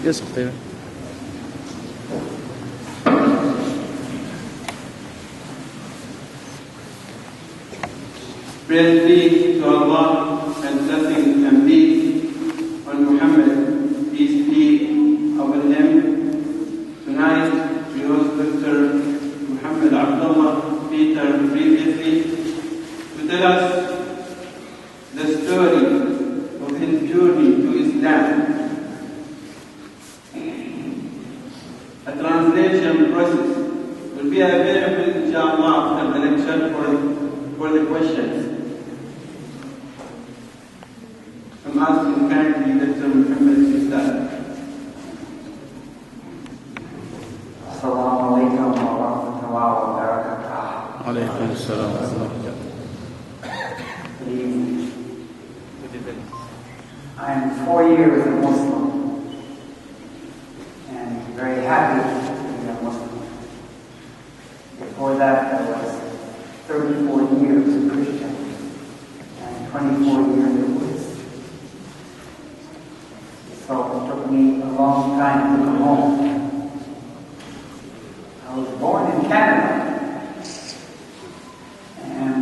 يسقط. Praise be to Allah and blessings and peace on Muhammad, peace be upon him. Tonight we host Dr. Muhammad Abdullah Peter previously to tell us the story of his journey to Islam. A translation process will be available inshallah after the lecture for the questions. I'm asking kindly Dr. Mohammed to start. Assalamu alaikum wa rahmatullahi wa barakatuh. Alaykum assalam wa rahmatullah. I am 4 years a Muslim and very happy to be a Muslim. Before that I was 34 years a Christian and 24 years a Buddhist. So it took me a long time to come home. I was born in Canada and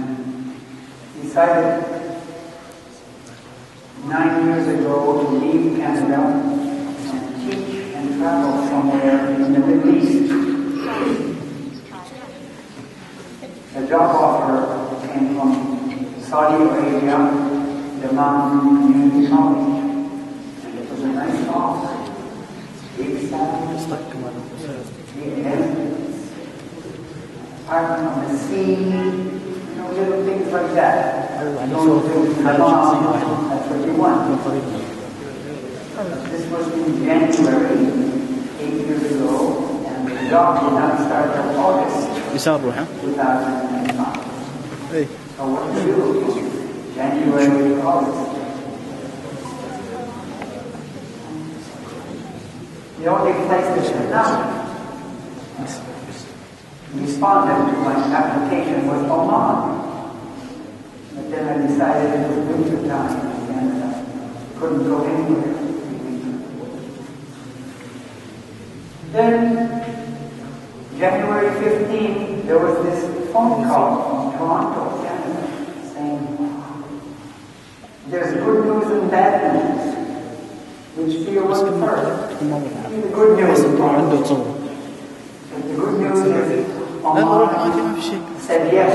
decided 9 years ago to leave Canada and teach and travel somewhere in the Middle East. The job offer came from Saudi Arabia, the Mountain Community College. And it was a nice offer. Big salary, big benefits, apartment on the sea, little things like that. Don't do that's what you want. This was in January, 8 years ago, and the job did not start until August 2005. So what do you do? January, August. The only place that should not responded to my application was Oman. But then I decided it was winter time and couldn't go anywhere. Then, January 15th, there was this phone call from Toronto, Canada, saying, there's good news and bad news. Which do you want first? The good news. The good news is Oman said yes.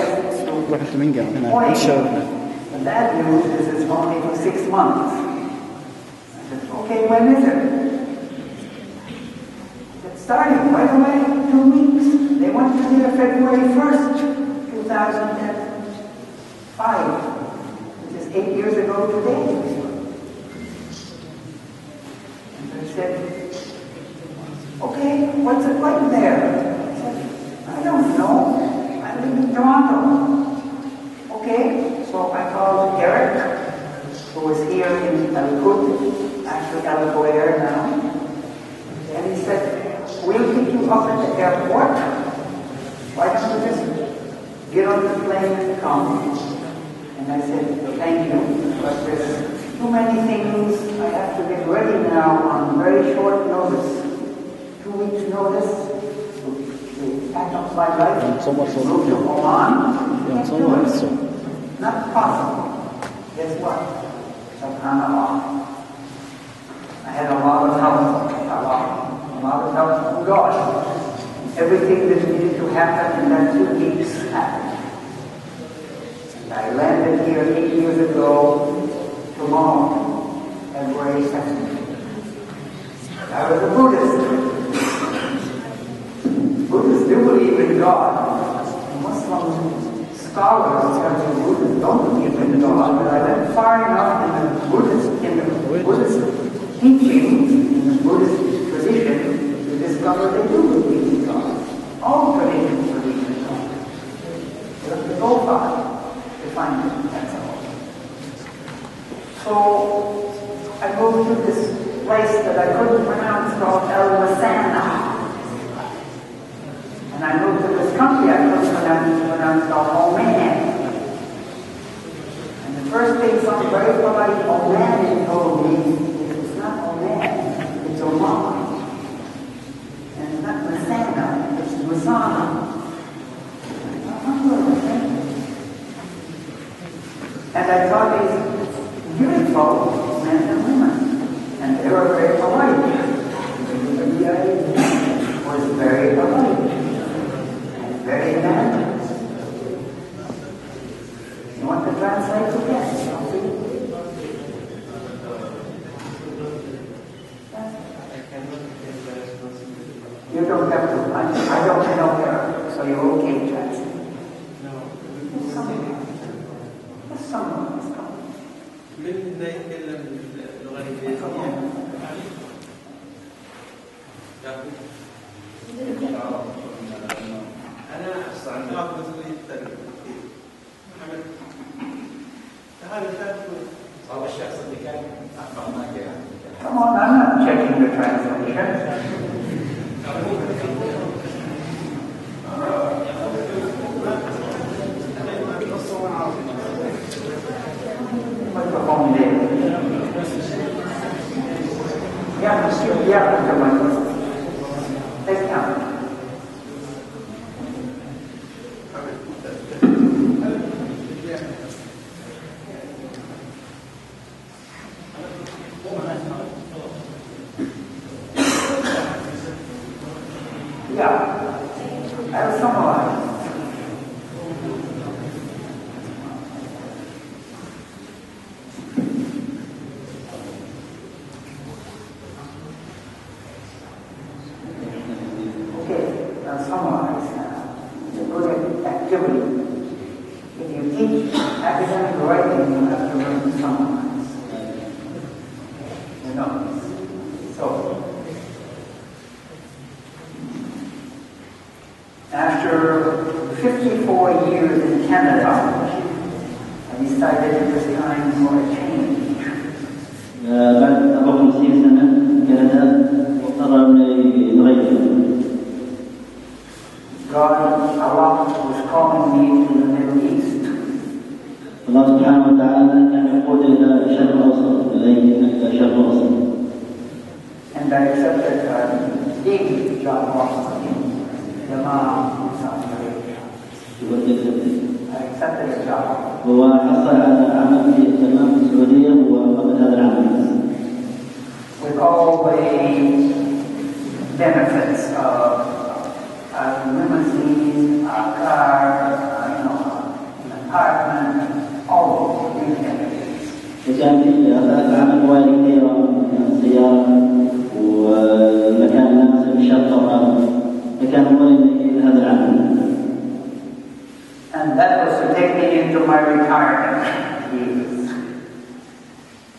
The bad news is it's only for 6 months. I said, okay, when is it? It's starting right away, 2 weeks. They want to do it February 1st, 2005, which is 8 years ago today. And I said, okay, what's it like there? I said, I don't know. I live in Toronto. Okay, so I called Eric, who was here in Elkut, actually Elkoer now, and he said, we'll pick you up at the airport. Why don't you just get on the plane and come? And I said, thank you, but there's too many things. I have to get ready now on very short notice. 2 weeks notice. Pack up my life and move to Oman. Not possible. Guess what? Subhanallah. I had a lot of help from God. Everything that needed to happen in that 2 weeks happened. And I landed here 8 years ago, tomorrow, February 2nd. I was a Buddhist. Buddhists do believe in God. Muslim scholars tell me Buddhists don't believe in God, but I went far enough in the Buddhist teaching, in the Buddhist tradition, to discover they do believe in God. All traditions believe in God. You have to go far to find it, that's all. So I moved to this place that I couldn't pronounce called El Masana. And I moved to this country I couldn't pronounce called Oman. And the first thing some very polite Omani told me, it's not I don't know her, so you're okay, Jackson. No. There's someone who's coming. من لا يتكلم اللغة الإنجليزية؟ أنا أستعرض مسؤولية التربية. محمد تعال هذا الشخص اللي كان أخطأ ما جاء. Come on, I'm not checking the translation. Microphone there. Yeah, the microphone. Let's count. Yeah, I'll summarize. Okay, I'll summarize now. It's a good activity. If you teach academic writing, you have to learn to summarize. You know. So, after 54 years in Canada, I decided it was time for a change. بعد 54 سنة كندا وقرر يتغير. Allah was calling me to the Middle East. الله سبحانه وتعالى كان يقول إلى الشرق الأوسط إلى الشرق الأوسط. And I accepted a big job offer in Yemen, Saudi Arabia. I accepted a job. هو حصل على عمل في التمام في السعودية وقبل هذا العمل. With all the benefits of a limousine, a car, an apartment, all these benefits. وكان في هذا العمل فوائد كثيرة من السيارة ومكان مناسب الشقة وهذا فكان مغرم لهذا العمل. And that was to take me into my retirement years.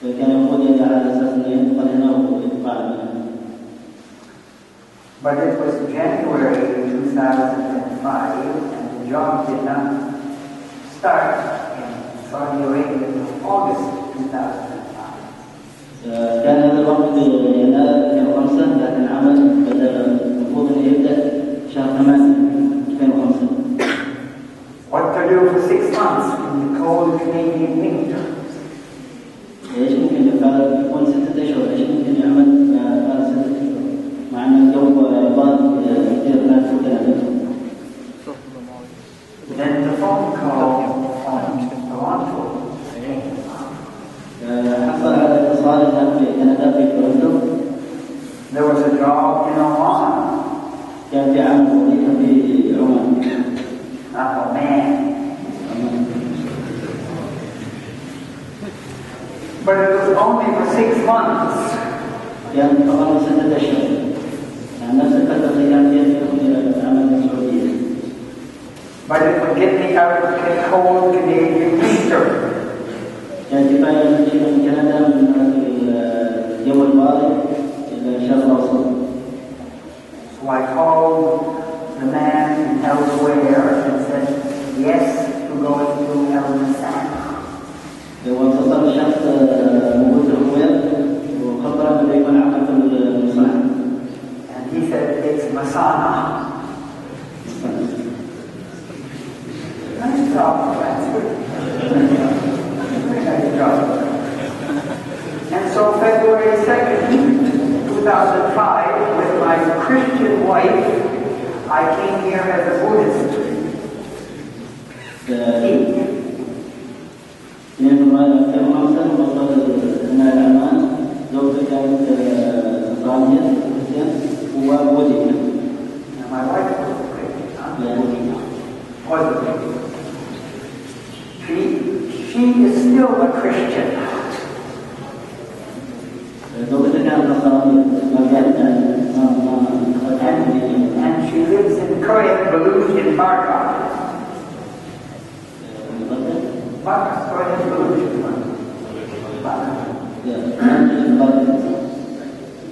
فكان يقول لي على أساس أنه ينتقل هنا ويطلع منه. But it was January 2005, and the job did not start in Saudi Arabia until August 2005. كان هذا الوقت في يناير 2005 لكن العمل بدأ المفروض أنه يبدأ شهر 8 2005. What to do for 6 months in the cold Canadian winter? ايش ممكن يفعل يكون 6 أشهر؟ ايش ممكن يعمل بعد 6 أشهر؟ مع أن الجو برد كثير هناك في كندا. Then the phone call from Toronto came. حصل على اتصال هناك في كندا في تورنتو. There was a job in Oman. كان في عمل وظيفة في عمان. Oh man. But it was only for 6 months. كان فقط 6 أشهر. يعني نفس الفترة اللي كان فيها في العمل في السعودية. But it would get me out of the cold Canadian winter. كان كفاية نمشي من كندا من الجو البارد إلى الشرق الأوسط. So I called the man elsewhere and said yes to going to El Massan. واتصل الشخص موجود في الكويت وخبره انه يكون عمل في المصنع. And he said it's Masana. Nice job, that's good. Very nice job. And so February 2nd, 2005, with my Christian wife, I came here as a Buddhist. من فبراير 2005 وصلت هنا العمان. زوجتي كانت نصرانية وبوذية. My wife was a Christian. Was a Christian. She is still a Christian. زوجتي كانت نصرانية ما كانت And she lives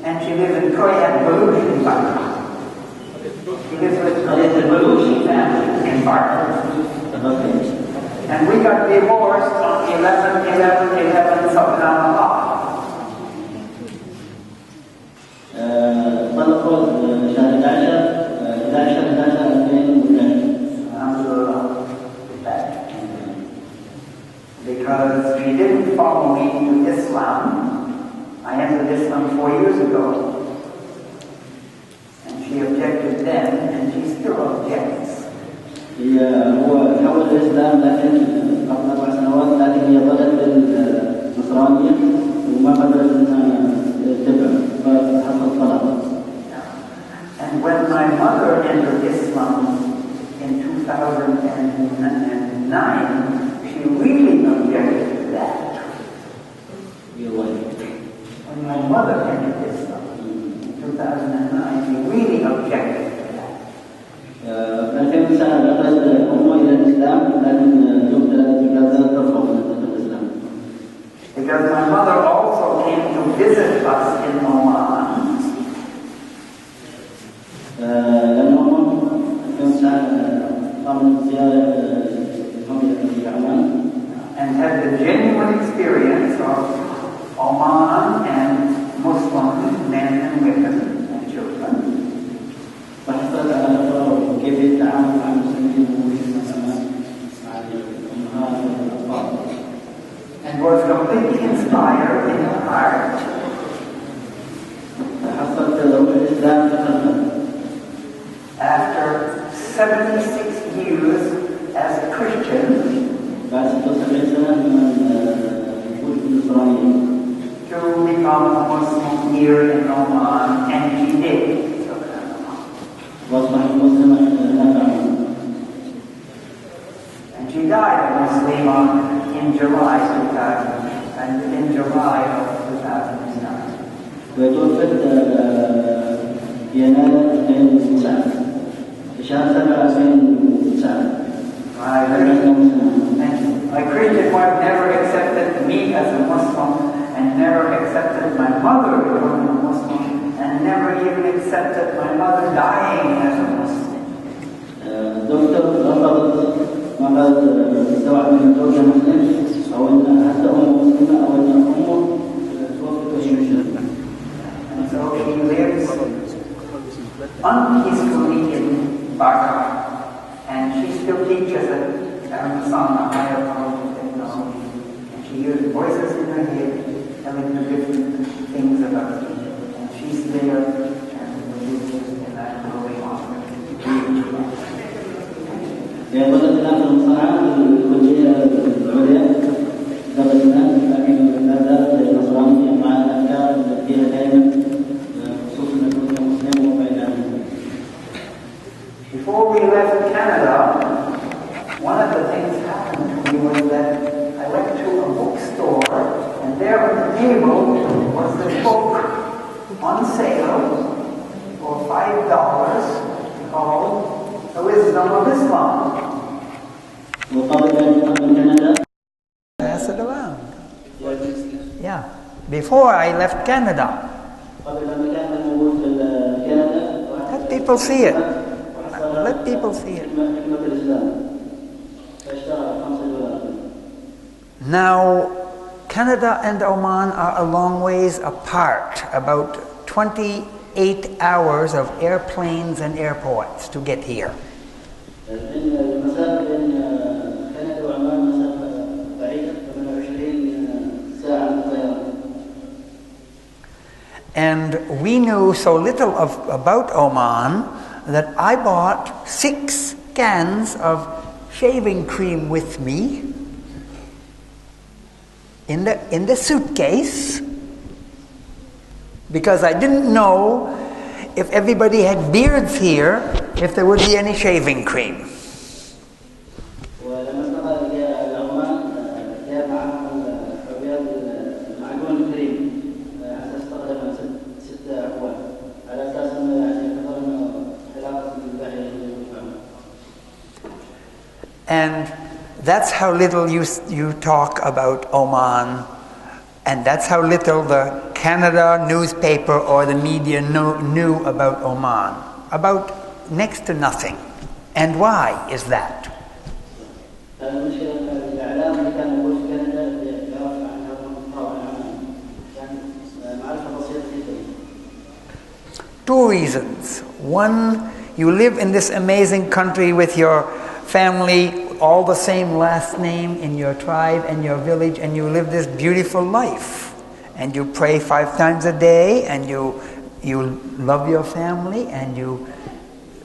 And she lives in Korean Baluchi in Bangkok. She lives with the Baluchi family in Bangkok. And we got divorced on 11/11/11 Subhanallah. طلقوا شهر 11/11/2012. Because she didn't follow me to Islam. I entered Islam 4 years ago. And she objected then, and she still objects. هو تحول الإسلام لكن قبل 4 سنوات، لكن هي ظلت بالنصرانية وما قدرت أنها تتبع فحصل طلاق. And when my mother entered Islam in 2009, she really objected to that. When my mother entered Islam in 2009, she really objected to that. 2009 دخلت أمه إلى الإسلام، لكن يبدأ بكذا ترفض الإسلام. Because my mother also came to visit us in Oman. لأن أمه 2009 قامت بزيارة محمد في عمان. And had the genuine experience of Oman and Muslim men and women and children. وحصلت على خبرة كيف التعامل مع المسلمين والمسلمات مع الأمهات والأطفال. And was completely inspired in her heart. حصلت روح الإسلام في قلبها. After 76 years as a Christian, بعد 76 سنة من وجود النصرانية. to become a Muslim here in Oman, and she did. وأصبحت مسلمة هناك عمان. And she died a Muslimah in July 2009. وتوفت يناير 2009 في شهر 7 2009. My Christian wife never accepted me as a Muslim, and never accepted my mother as a Muslim, and never even accepted my mother dying as a Muslim. دكتور رفضت ما قالت سواء من زوجها مسلم أو أن حتى أمه مسلمة أو أن أمه توفت وهي مسلمة. And so she lives unpeacefully in Bangkok, and she still teaches at Arizona Higher College of Technology, and she hears voices in her head telling her different things about me, and she's there, and I'm growing on. ظلت الآن في المصنعة الكلية العليا درسنا، لكن لا زالت النصرانية مع الأفكار التي فيها دائما خصوصا الكل مسلم وبعيدها. Before we left Canada, one of the things happened to me was that I went to a bookstore, and there on the table was this book on sale for $5 called The Wisdom of Islam. وقبل أن يقدم كندا Pass it around. Yeah. Before I left Canada. قبل أن كان موجود في كندا. Let people see it. Let people see it. Now, Canada and Oman are a long ways apart, about 28 hours of airplanes and airports to get here. And we knew so little about Oman that I bought 6 cans of shaving cream with me in the suitcase, because I didn't know if everybody had beards here, if there would be any shaving cream. And that's how little you talk about Oman And that's how little the Canada newspaper or the media knew about Oman. About next to nothing. And why is that? المشكلة الإعلام اللي كان موجود في كندا يعرف عن هذا المقطع عمان كان معرفة بسيطة جدا. Two reasons. One, you live in this amazing country with your family, all the same last name in your tribe and your village, and you live this beautiful life. And you pray 5 times a day, and you love your family, and you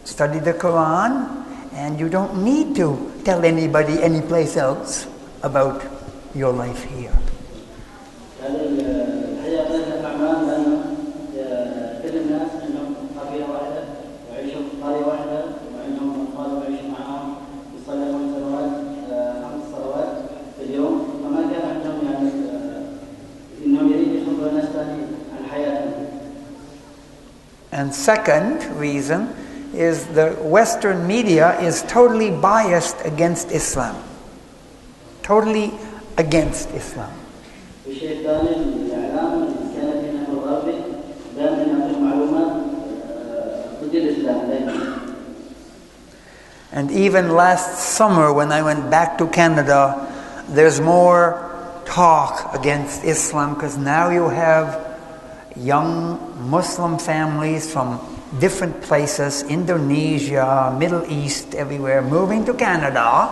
study the Quran, and you don't need to tell anybody anyplace else about your life here. And second reason is the Western media is totally biased against Islam. Totally against Islam. And even last summer when I went back to Canada, there's more talk against Islam because now you have young Muslim families from different places, Indonesia, Middle East, everywhere, moving to Canada,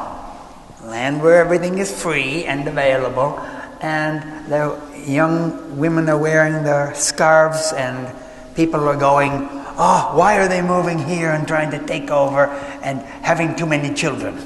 land where everything is free and available, and the young women are wearing their scarves and people are going, oh, why are they moving here and trying to take over and having too many children?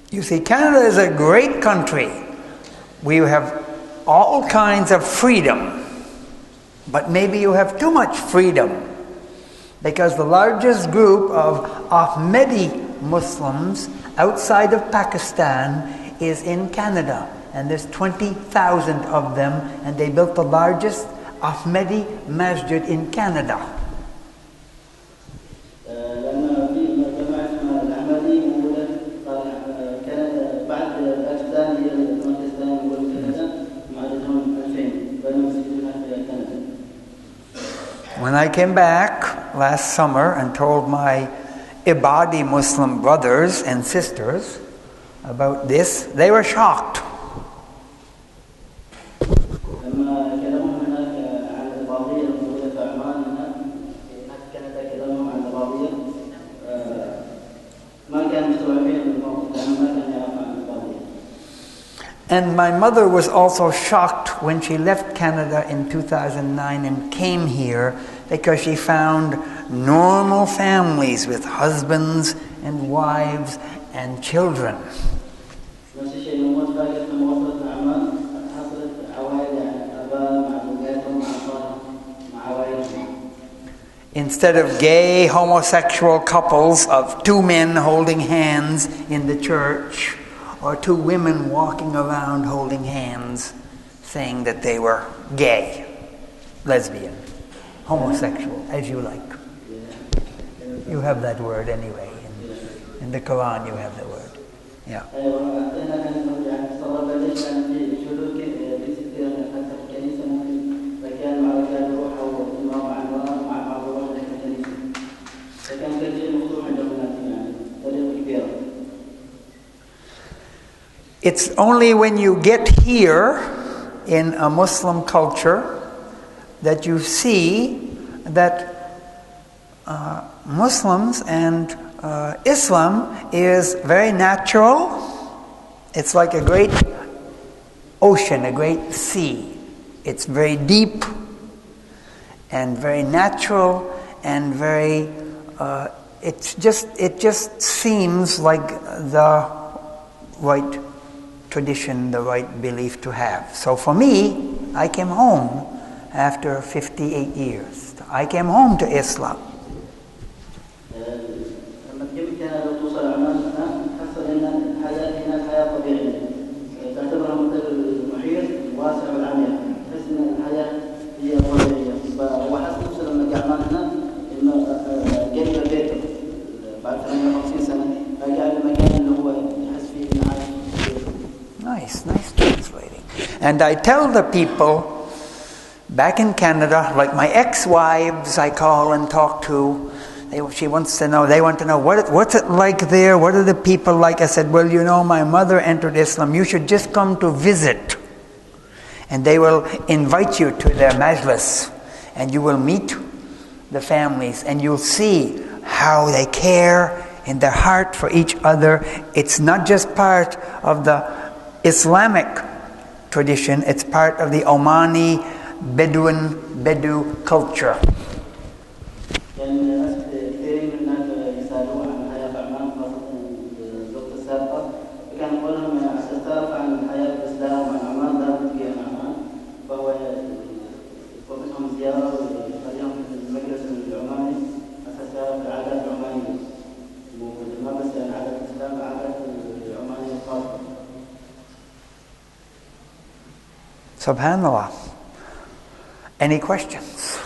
You see, Canada is a great country. We have all kinds of freedom, but maybe you have too much freedom because the largest group of Ahmadi Muslims outside of Pakistan is in Canada, and there's 20,000 of them, and they built the largest Ahmadi masjid in Canada. When I came back last summer and told my Ibadi Muslim brothers and sisters about this, they were shocked. And my mother was also shocked when she left Canada in 2009 and came here because she found normal families with husbands and wives and children. Instead of gay homosexual couples of 2 men holding hands in the church, or 2 women walking around holding hands, saying that they were gay, lesbian, homosexual, as you like. You have that word anyway. In the Quran you have the word. Yeah. It's only when you get here in a Muslim culture that you see that Muslims and Islam is very natural. It's like a great ocean, a great sea. It's very deep and very natural and very. It just seems like the right tradition, the right belief to have. So for me, I came home after 58 years. I came home to Islam. he's translating. And I tell the people back in Canada, like my ex-wives I call and talk to, she wants to know, they want to know, what's it like there? What are the people like? I said, well, you know, my mother entered Islam. You should just come to visit. And they will invite you to their majlis. And you will meet the families. And you'll see how they care in their heart for each other. It's not just part of the Islamic tradition. It's part of the Omani Bedu culture. Subhanallah. Any questions?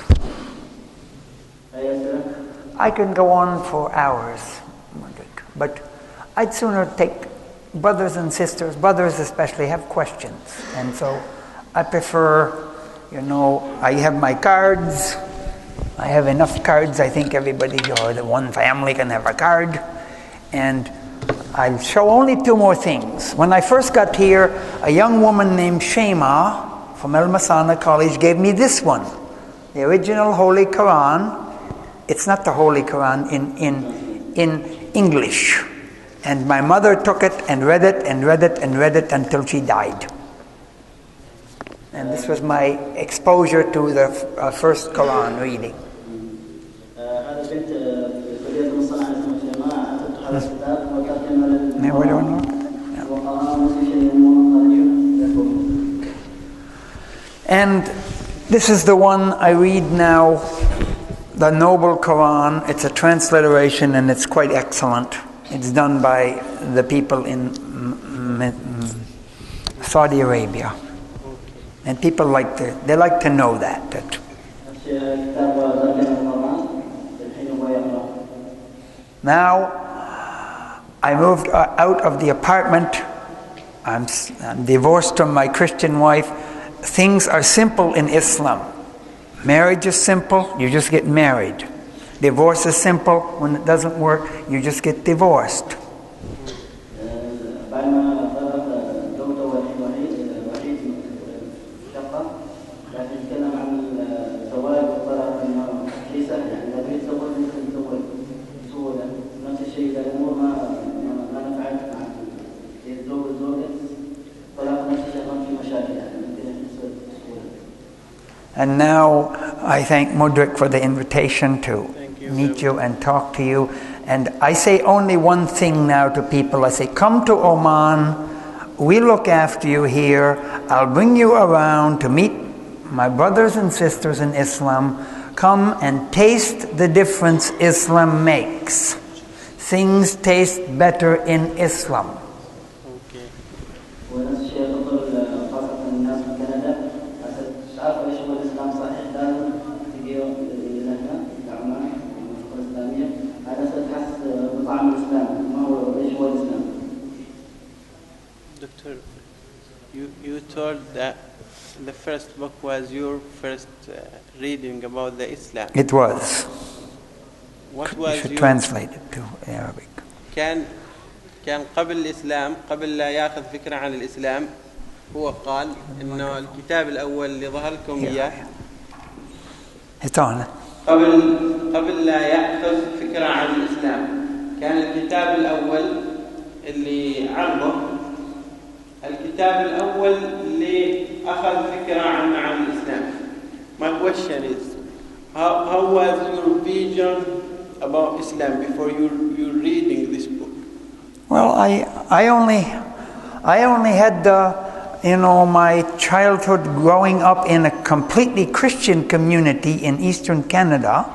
I can go on for hours, but I'd sooner take brothers and sisters, brothers especially, have questions. And so I prefer, you know, I have my cards. I have enough cards. I think everybody, or the one family can have a card. And I'll show only two more things. When I first got here, a young woman named Shema from El Masana College gave me this one, the original Holy Quran. It's not the Holy Quran in English. And my mother took it and read it and read it and read it until she died. And this was my exposure to the first Quran reading. And this is the one I read now, the Noble Quran. It's a transliteration and it's quite excellent. It's done by the people in Saudi Arabia. And people like to know that. Now, I moved out of the apartment. I'm divorced from my Christian wife. Things are simple in Islam. Marriage is simple, you just get married. Divorce is simple, when it doesn't work, you just get divorced. And now I thank Mudrik for the invitation to meet you and talk to you. And I say only one thing now to people. I say, come to Oman. We look after you here. I'll bring you around to meet my brothers and sisters in Islam. Come and taste the difference Islam makes. Things taste better in Islam. Doctor, you told that the first book was your first reading about the Islam. It was. What was you should translate it to Arabic. كان قبل الإسلام، قبل لا يأخذ فكرة عن الإسلام، هو قال إنه الكتاب الأول اللي ظهر لكم إياه قبل لا يأخذ فكرة عن الإسلام، كان الكتاب الأول اللي عرضه الكتاب الأول اللي أخذ فكرة عن الإسلام. My question is, how was your vision about Islam before you reading this book? Well, I only had my childhood growing up in a completely Christian community in Eastern Canada,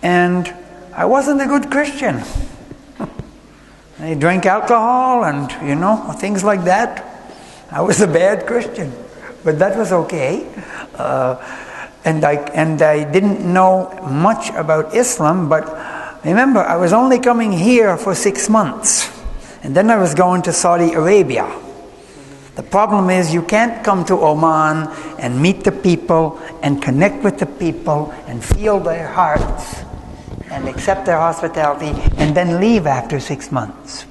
and I wasn't a good Christian. I drank alcohol and, things like that. I was a bad Christian, but that was okay. And I didn't know much about Islam, but remember, I was only coming here for 6 months. And then I was going to Saudi Arabia. The problem is you can't come to Oman and meet the people and connect with the people and feel their hearts and accept their hospitality and then leave after 6 months.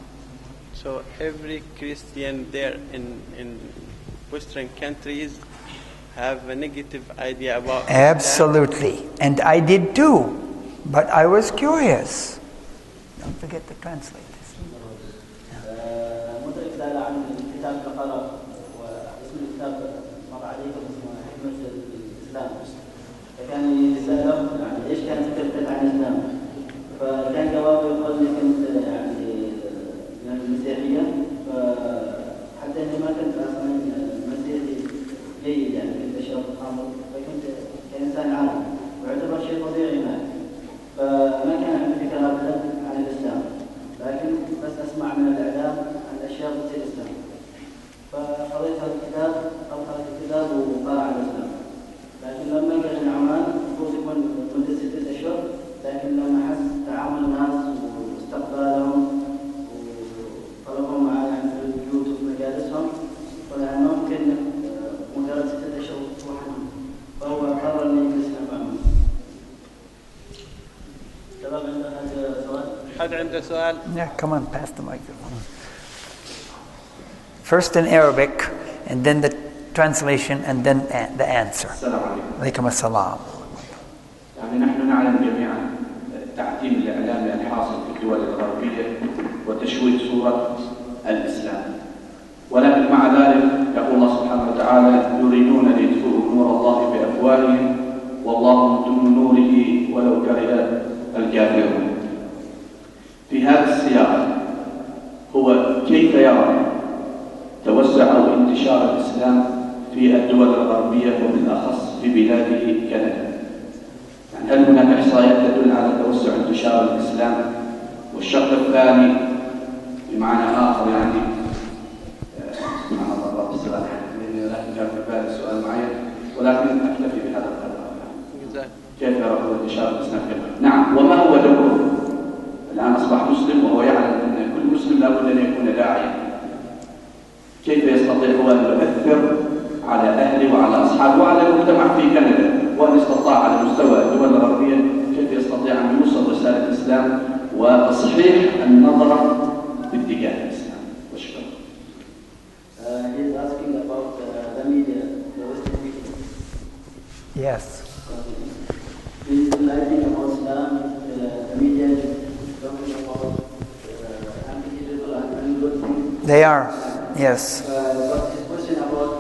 So every Christian there in Western countries have a negative idea about Absolutely. And I did too. But I was curious. Don't forget to translate this. مدرك سأل عن الكتاب كفارة واسم الكتاب مر عليكم اسمه حكمة الإسلام. فكان يسأله يعني إيش كانت فكرتك عن الإسلام؟ فكان جوابه يقول لي كنت يعني من المسيحية فحتى إني ما كنت أصلا مسيحي جيد يعني كنت أشرب الخمر فكنت كإنسان عادي ويعتبر شيء طبيعي معي. فما كان عندي فكرة أبدا عن الإسلام لكن بس أسمع من الإعلام عن أشياء ضد الإسلام فقرأت هذا الكتاب أو قرأت الكتاب وقرأ عن الإسلام لكن لما جاء من عمان المفروض يكون مدة 6 أشهر لكن لما حس تعامل الناس واستقبالهم وطلبهم معنا في البيوت وفي مجالسهم قلنا ممكن مجرد 6 أشهر وحنا فهو قرر أن يجلس في عمان. حد عنده سؤال؟ Yeah, come on, pass the microphone. First in Arabic, and then the translation, and then the answer. السلام عليكم. عليكم السلام. يعني نحن نعلم جميعا تعتيم الإعلامي الحاصل في الدول الغربية وتشويه صورة الإسلام. ولكن مع ذلك يقول الله سبحانه وتعالى يريدون ليطفئوا نور الله بأفواههم والله متم نوره ولو كره الكافرون. في هذا السياق هو كيف يرى توسع أو انتشار الإسلام في الدول الغربية وبالأخص في بلاده كندا؟ يعني هل هناك إحصائيات تدل على توسع انتشار الإسلام؟ والشق الثاني بمعنى آخر يعني سبحان الله رب السؤال لكن كان في بالي سؤال معين ولكن أكتفي بهذا القدر. كيف يرى انتشار الإسلام في الغرب؟ نعم، وما هو دوره؟ الآن أصبح مسلم وهو يعلم أن كل مسلم لابد أن يكون داعيا. كيف يستطيع هو أن يؤثر على أهله وعلى أصحابه وعلى المجتمع في كندا؟ وأن استطاع على مستوى الدول الغربية كيف يستطيع أن يوصل رسالة الإسلام وتصحيح النظرة باتجاه الإسلام؟ وشكرا. He's asking about the media, the Western media. Yes. He's enlightening about Islam, the media talking about unbelievable and ungood things. They are, yes. But his question about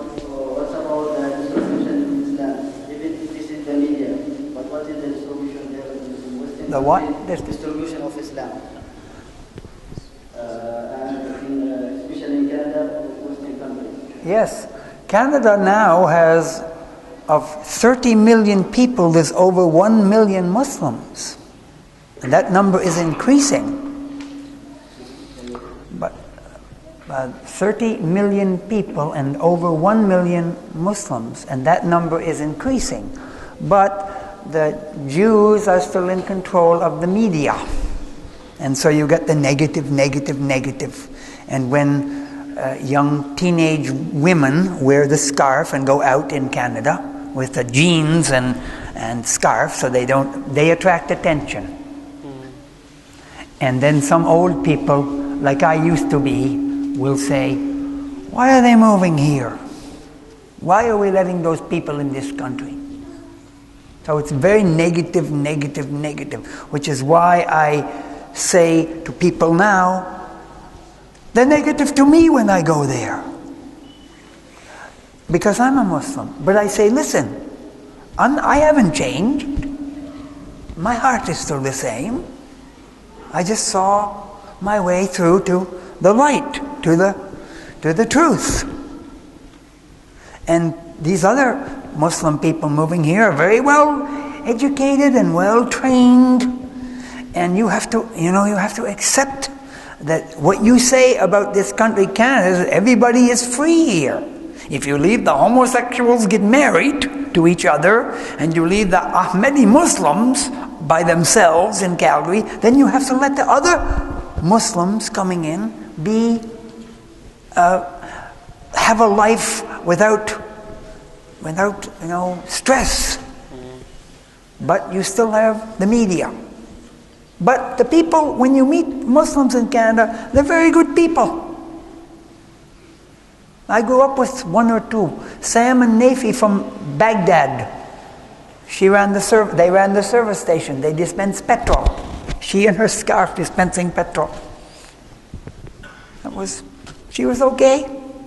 what's about the distribution in Islam? Even if this is the media, but what is the distribution there in Western? The what? Distribution of Islam. And especially in Canada, Western countries. Yes. Canada now has, of 30 million people, there's over 1 million Muslims. And that number is increasing. But 30 million people and over 1 million Muslims, and that number is increasing. But the Jews are still in control of the media. And so you get the negative, negative, negative. And when young teenage women wear the scarf and go out in Canada with the jeans and scarf, so they attract attention. And then some old people, like I used to be, will say, why are they moving here? Why are we letting those people in this country? So it's very negative, negative, negative, which is why I say to people now, they're negative to me when I go there. Because I'm a Muslim. But I say, listen, I haven't changed. My heart is still the same. I just saw my way through to the light, to the truth. And these other Muslim people moving here are very well educated and well trained. And you have to accept that what you say about this country, Canada, is everybody is free here. If you leave the homosexuals get married to each other, and you leave the Ahmadi Muslims by themselves in Calgary, then you have to let the other Muslims coming in be have a life without stress. But you still have the media. But the people, when you meet Muslims in Canada, they're very good people. I grew up with one or two. Sam and Nafi from Baghdad. They ran the service station. They dispensed petrol. She and her scarf dispensing petrol. She was okay.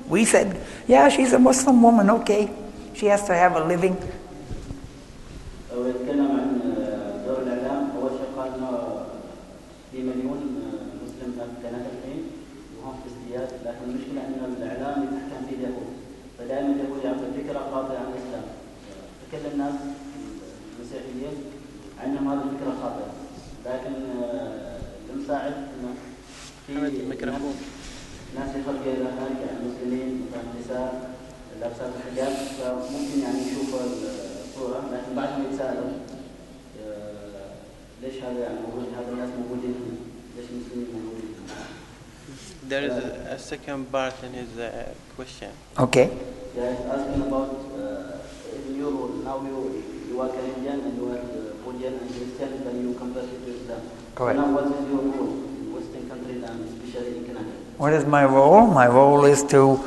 We said, yeah, she's a Muslim woman, okay. She has to have a living. ويتكلم عن دور الإعلام. أول شيء قال إنه في مليون مسلم في كندا الحين وهم في ازدياد، لكن المشكلة إن الإعلام يتحكم فيه اليهود، فدائما اليهود يعطوا فكرة خاطئة عن الإسلام، فكل الناس المسيحيين عندهم هذه الفكرة خاطئة، لكن المساعد إنه في ناس يخرجوا إلى هناك يعني المسلمين مثلا النساء لابسات الحجاب، فممكن يعني يشوفوا الصورة، لكن بعد ما يتساءلوا ليش هذا يعني موجود، هذا الناس موجودين هنا، ليش المسلمين موجودين هنا. There is a second part in his question. Okay. Yeah, he's asking about in your role. Now you are Canadian and you are Buddhian and Christian, then you convert to Islam. Correct. So now what is your role in Western countries and especially in Canada? What is my role? My role is to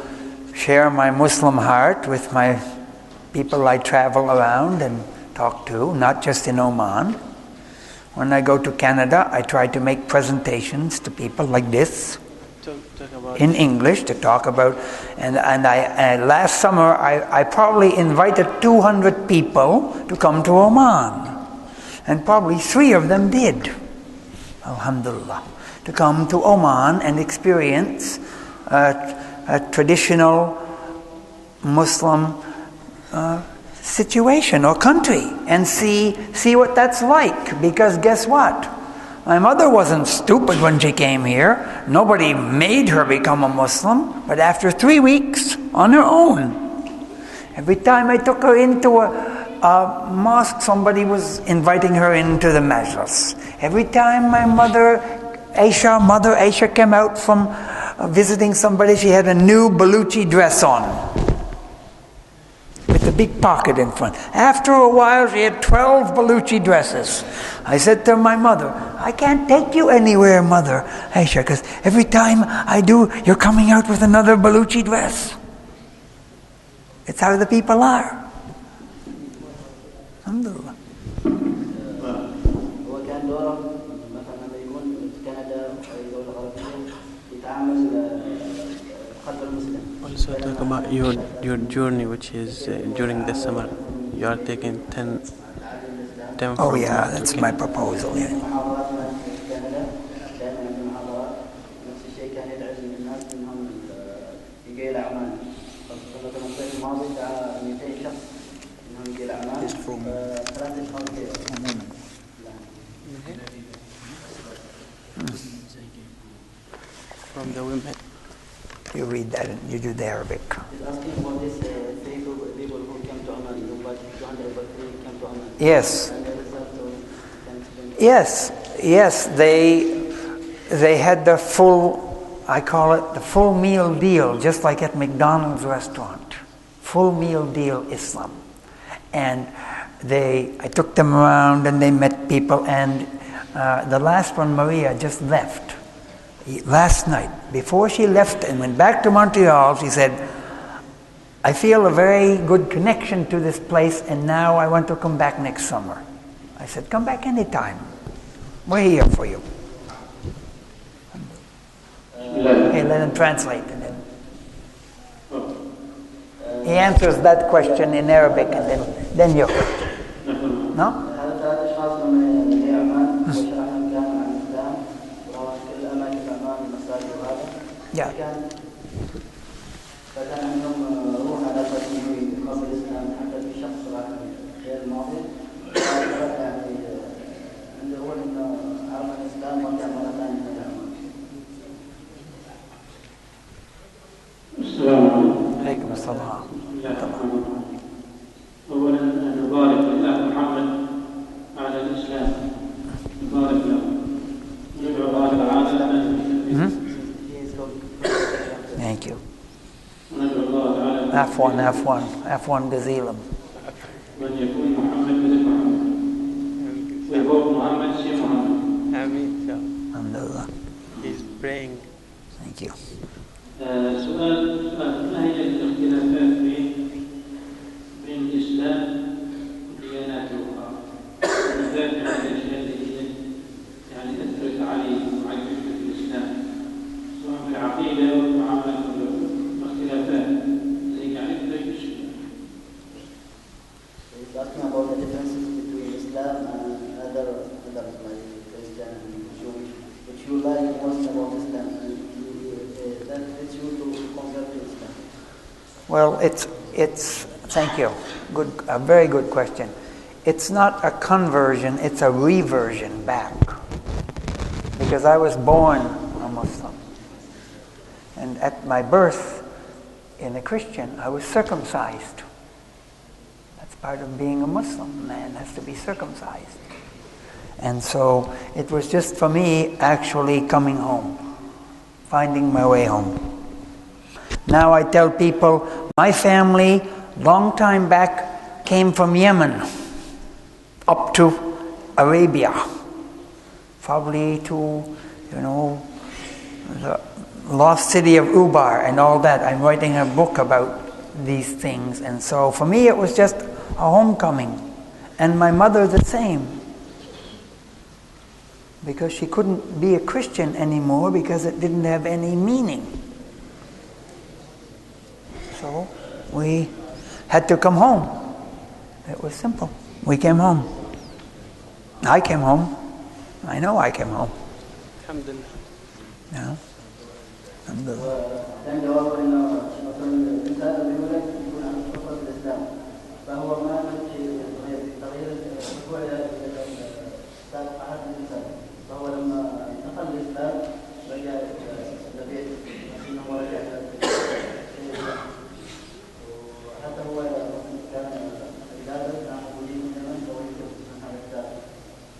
share my Muslim heart with my people I travel around and talk to, not just in Oman. When I go to Canada, I try to make presentations to people like this in English to talk about. And last summer, I probably invited 200 people to come to Oman. And probably 3 of them did. Alhamdulillah. To come to Oman and experience a traditional Muslim situation or country and see what that's like. Because guess what? My mother wasn't stupid when she came here. Nobody made her become a Muslim. But after 3 weeks, on her own, every time I took her into a mosque, somebody was inviting her into the majlis. Every time my mother Aisha came out from visiting somebody, she had a new Baluchi dress on with a big pocket in front. After a while, she had 12 Baluchi dresses. I said to my mother, I can't take you anywhere, Mother Aisha, because every time I do, you're coming out with another Baluchi dress. It's how the people are. Alhamdulillah. Also talk about your journey, which is during the summer. You are taking 10 Oh yeah, that's my proposal. Yeah. From the women. You read that and you do the Arabic. He's asking about this people who came to Oman, who came to Oman. Yes. And the result Yes, they had the full, I call it the full meal deal, just like at McDonald's restaurant. Full meal deal Islam. And I took them around and they met people, and the last one, Maria, just left. Last night, before she left and went back to Montreal, she said, I feel a very good connection to this place, and now I want to come back next summer. I said, come back anytime. We're here for you. Okay, let him translate. And then he answers that question in Arabic, and then your question. No? Yeah. فكان عندهم روح على قبل الإسلام، حتى في شخص غير الماضي يعني عنده روح إنه عرف الإسلام ورجع مرة ثانية إلى العمل. السلام عليكم السلام. أولا نبارك لله محمد على الإسلام، نبارك له وندعو الله تعالى. Thank you. وندعو عفوا جزيلا. من يكون محمد مثل محمد ويكون محمد شيء محمد. Ameen. Alhamdulillah. He's praying. Thank you. سؤال ما هي الاختلافات بين الإسلام والديانات الأخرى؟ بالذات من الأشياء اللي هي يعني أثرت عليه وعجبت في الإسلام سواء في العقيدة والمعاملات والاختلافات اللي يعني تدرس. He's asking about the differences between Islam and other like Christian and Jewish, which you like most about Islam, and that leads you to convert to Islam. Well, it's thank you. A very good question. It's not a conversion, it's a reversion back. Because I was born a Muslim. And at my birth, in a Christian, I was circumcised. That's part of being a Muslim. A man has to be circumcised. And so it was just for me actually coming home, finding my way home. Now I tell people, my family, long time back, came from Yemen up to Arabia, probably to, the lost city of Ubar and all that. I'm writing a book about these things. And so for me it was just a homecoming. And my mother the same. Because she couldn't be a Christian anymore because it didn't have any meaning. So we had to come home. It was simple. We came home. I came home. I know I came home. Alhamdulillah. Yeah. Alhamdulillah. كان جوابه انه مثلا الانسان اللي يولد يكون عنده فطره الاسلام فهو ما يمشي تغيير الرجوع الى احد الانسان فهو لما انتقل الاسلام رجع لبيت انه رجع وحتى هو كان اجازه كان موجودين من زمان ويكتب عن هذا الكتاب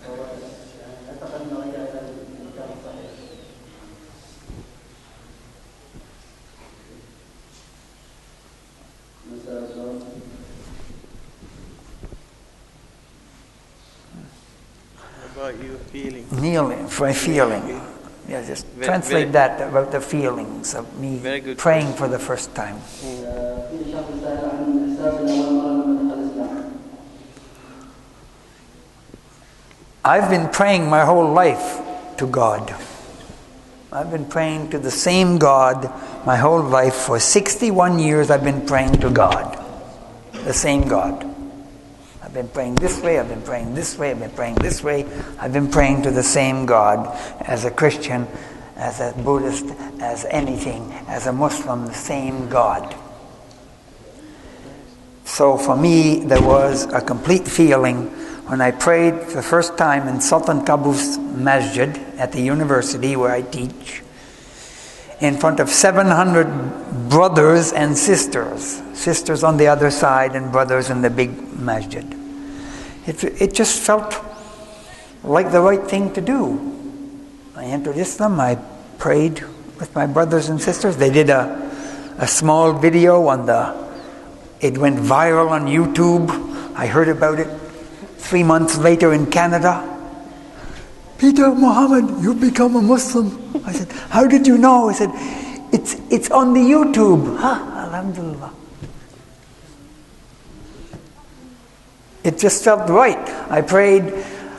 فهو اعتقد انه رجع الى الكتاب الصحيح. About you feeling. Kneeling, for feeling. Yeah, just translate that about the feelings of me praying for the first time. I've been praying my whole life to God. I've been praying to the same God my whole life. For 61 years I've been praying to God. The same God. I've been praying this way, I've been praying this way, I've been praying this way. I've been praying to the same God as a Christian, as a Buddhist, as anything, as a Muslim, the same God. So for me, there was a complete feeling when I prayed for the first time in Sultan Qaboos Masjid at the university where I teach, in front of 700 brothers and sisters. Sisters on the other side and brothers in the big masjid. It just felt like the right thing to do. I entered Islam, I prayed with my brothers and sisters. They did a small video it went viral on YouTube. I heard about it 3 months later in Canada. Peter, Mohammed, you've become a Muslim. I said, how did you know? He said, it's on the YouTube. Alhamdulillah. It just felt right. I prayed,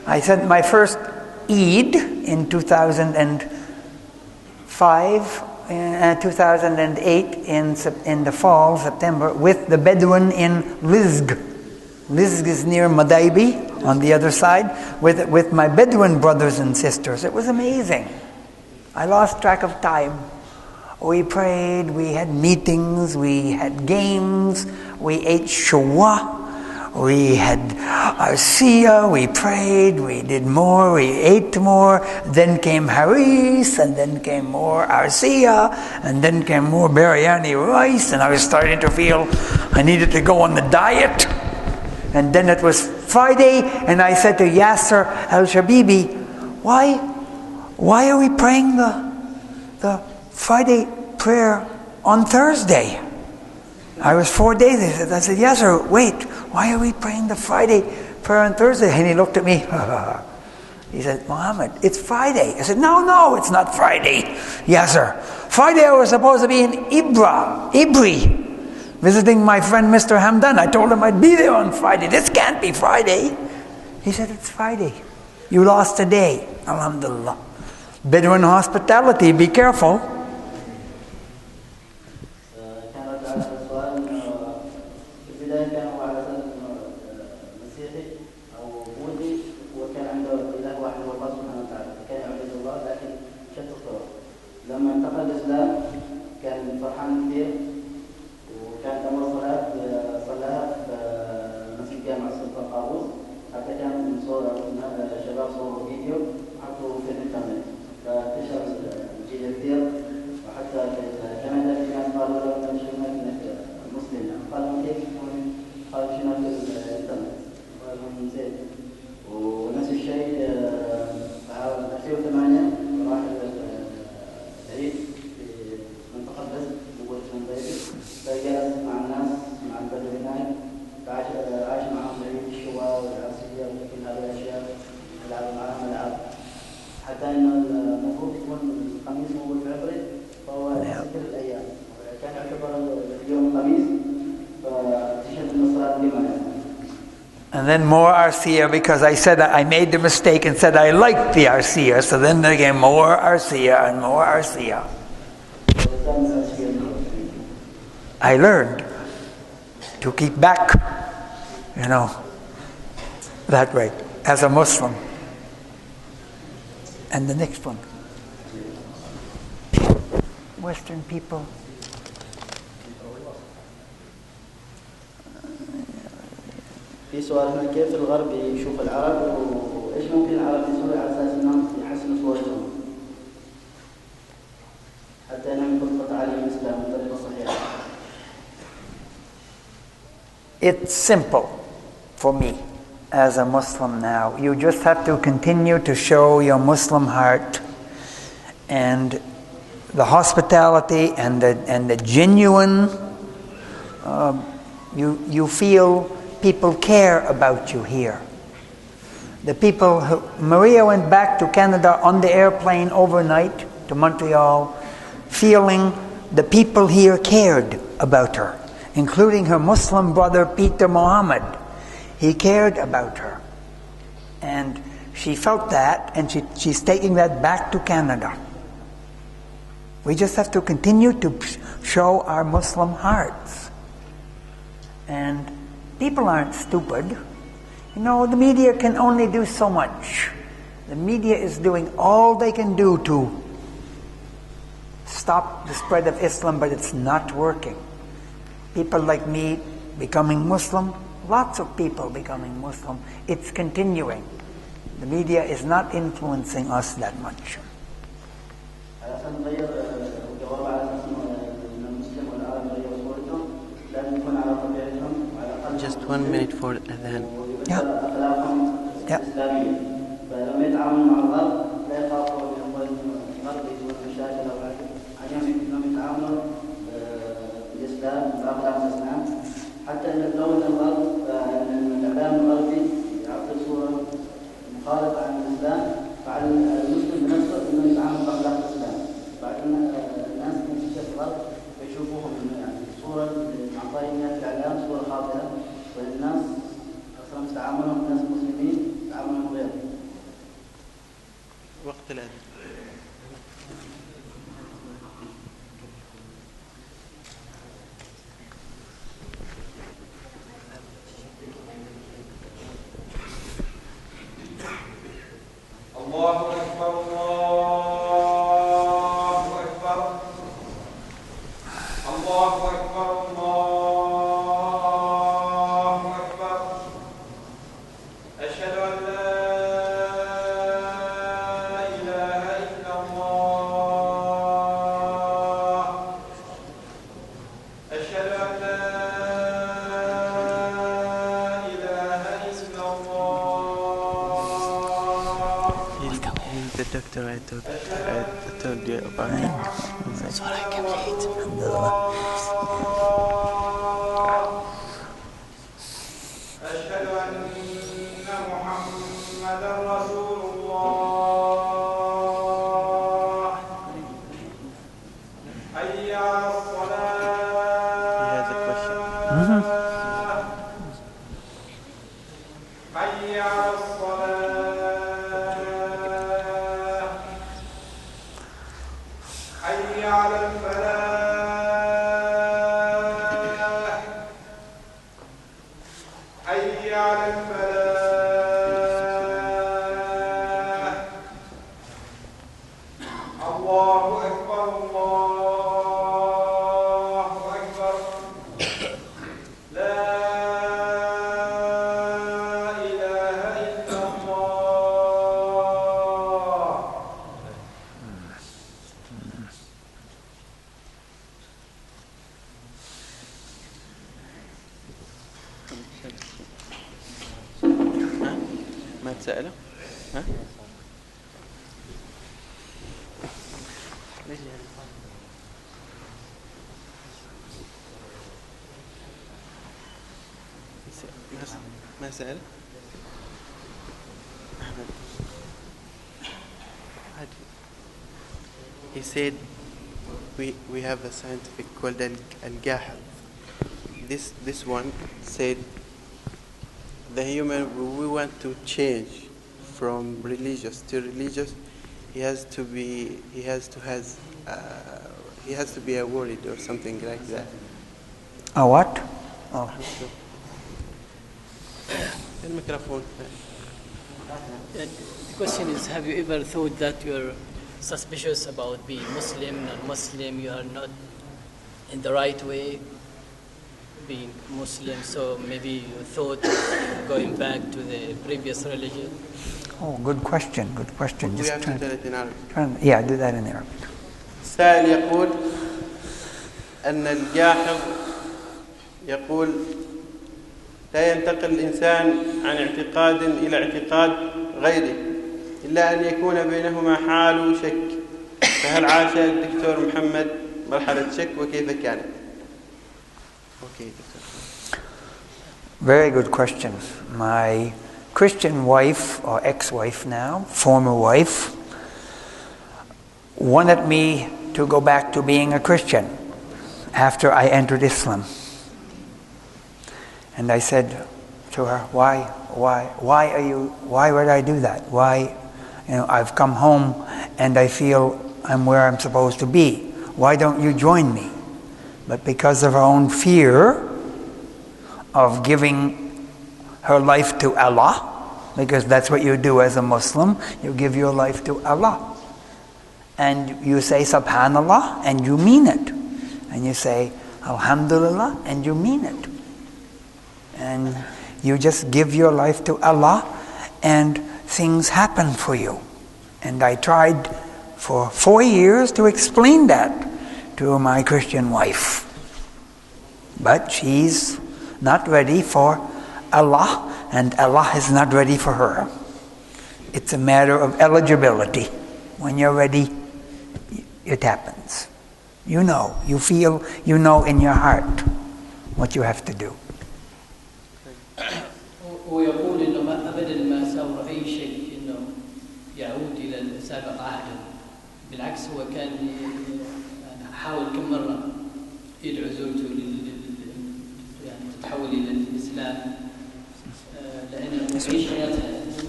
I sent my first Eid in 2005, 2008 in the fall, September, with the Bedouin in Lizg. Lizg is near Madaibi, on the other side, with my Bedouin brothers and sisters. It was amazing. I lost track of time. We prayed, we had meetings, we had games, we ate shawah, we had arsiya, we prayed, we did more, we ate more, then came haris, and then came more arsiya, and then came more biryani rice, and I was starting to feel I needed to go on the diet. And then it was Friday, and I said to Yasser al-Shabibi, why are we praying the Friday prayer on Thursday? I was 4 days. I said, yes, sir. Wait, why are we praying the Friday prayer on Thursday? And he looked at me. He said, Mohammed, it's Friday. I said, no, it's not Friday. Yes, sir. Friday I was supposed to be in Ibri, visiting my friend Mr. Hamdan. I told him I'd be there on Friday. This can't be Friday. He said, it's Friday. You lost a day. Alhamdulillah. Bedouin hospitality, be careful. لما انتقل الإسلام كان فرحان كثير وكانت أول صلاة صلاها في مسجد جامع السلطان قابوس حتى كان من صور شباب صوروا فيديو حطوا في الإنترنت فانتشر الجيل كثير وحتى في كندا في ناس قالوا له أنت شنو إنك مسلم قالوا كيف قالوا شنو في الإنترنت قالوا زين ونفس الشيء في 2008 راح في منطقة بس جوة المنطقة فجلس مع الناس مع البدوين عاش معهم لعيب الشواء والعصية وكل هذه الأشياء يلعب معهم ألعاب حتى إنه المفروض يكون الخميس موجود في عبري فهو يذكر الأيام كان يعتبر اليوم الخميس فاكتشف إن الصلاة الجمعة. And then more arsia because I said I made the mistake and said I liked the arsia. So then again more arsia and more arsia. I learned to keep back, that way as a Muslim. And the next one. Western people. في سؤال هنا كيف الغرب يشوف العرب وايش ممكن العرب يسوي على اساس انهم يحسنوا صورتهم حتى انهم يطبقوا تعاليم الاسلام بطريقه صحيحه. It's simple for me as a Muslim now. You just have to continue to show your Muslim heart and the hospitality and the genuine. You feel people care about you here. The people Maria went back to Canada on the airplane overnight to Montreal, feeling the people here cared about her, including her Muslim brother Peter Mohammed. He cared about her. And she felt that, and she's taking that back to Canada. We just have to continue to show our Muslim hearts. And people aren't stupid. The media can only do so much. The media is doing all they can do to stop the spread of Islam, but it's not working. People like me becoming Muslim, lots of people becoming Muslim, it's continuing. The media is not influencing us that much. Just 1 minute for adhan. Yeah. فلما يتعاملوا مع الغرب لا يخافوا من الغرب يسوون مشاكل او حاجه، انهم يتعاملوا بالاسلام باخلاق الاسلام، حتى ان لو ان الغرب الاعلام الغربي يعطي صوره مخالفه عن الاسلام فعلى المسلم بنفسه انه يتعامل باخلاق الاسلام، بعدين الناس في الغرب يشوفوهم صوره معطينا في الاعلام صوره خاطئه، والناس اصلا تعاملهم ناس مسلمين تعاملهم غير. وقت الأذان. الله أكبر الله أكبر الله أكبر أشهد أن لا إله إلا الله أشهد أن لا إله إلا الله. He's the doctor I told you about. That's what I can read. Alhamdulillah. حي على الصلاة حي على الفلاح حي على الفلاح الله أكبر الله أكبر لا إله إلا الله ما تسأله؟ ها؟ ما سأل؟ He said we have a scientific called al-gahal. This one said the human, we want to change from religious to religious. He has to be a worried or something like that. A what? Oh. الميكروفون. The question is, have you ever thought that you're suspicious about being Muslim, non-Muslim, you are not in the right way being Muslim, so maybe you thought of going back to the previous religion? Oh, good question, good question. We have to tell it in Arabic. Yeah, do that in Arabic. السائل يقول أن الجاحظ يقول لا ينتقل الإنسان عن اعتقاد إلى اعتقاد غيره إلا أن يكون بينهما حال شك، فهل عاش الدكتور محمد مرحلة شك وكيف كانت؟ Okay, Very good questions. My Christian wife, or ex-wife now, former wife, wanted me to go back to being a Christian after I entered Islam. And I said to her, why would I do that? Why, I've come home and I feel I'm where I'm supposed to be. Why don't you join me? But because of her own fear of giving her life to Allah, because that's what you do as a Muslim, you give your life to Allah. And you say Subhanallah and you mean it. And you say Alhamdulillah and you mean it. And you just give your life to Allah and things happen for you. And I tried for 4 years to explain that to my Christian wife. But she's not ready for Allah, and Allah is not ready for her. It's a matter of eligibility. When you're ready, it happens. You know, you feel, you know in your heart what you have to do. ويقول إنه ما أبدا ما سوى أي شيء إنه يعود إلى سابق عهده، بالعكس هو كان حاول كم مرة يدعو زوجته يعني تتحول إلى الإسلام، لأنه يعيش حياته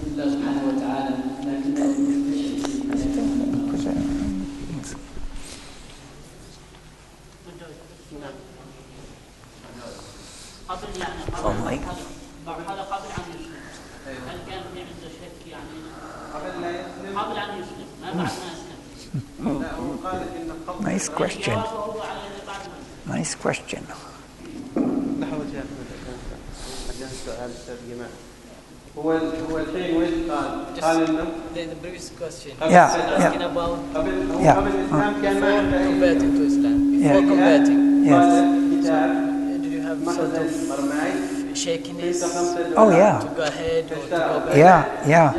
الله سبحانه وتعالى، لكنه قبل يعني هذا قبل أن يسلم، هل كان في عنده شك يعني قبل لا يسلم؟ قبل أن يسلم ما بعد ما يسلم. لا هو قال إن قبل. Nice question. Nice question. هو الحين وين قال إنه the previous question asking about قبل الإسلام كان ما عنده converting to Islam. Before converting, did you have sort of shakiness Oh yeah. to go ahead or to go back? Yeah.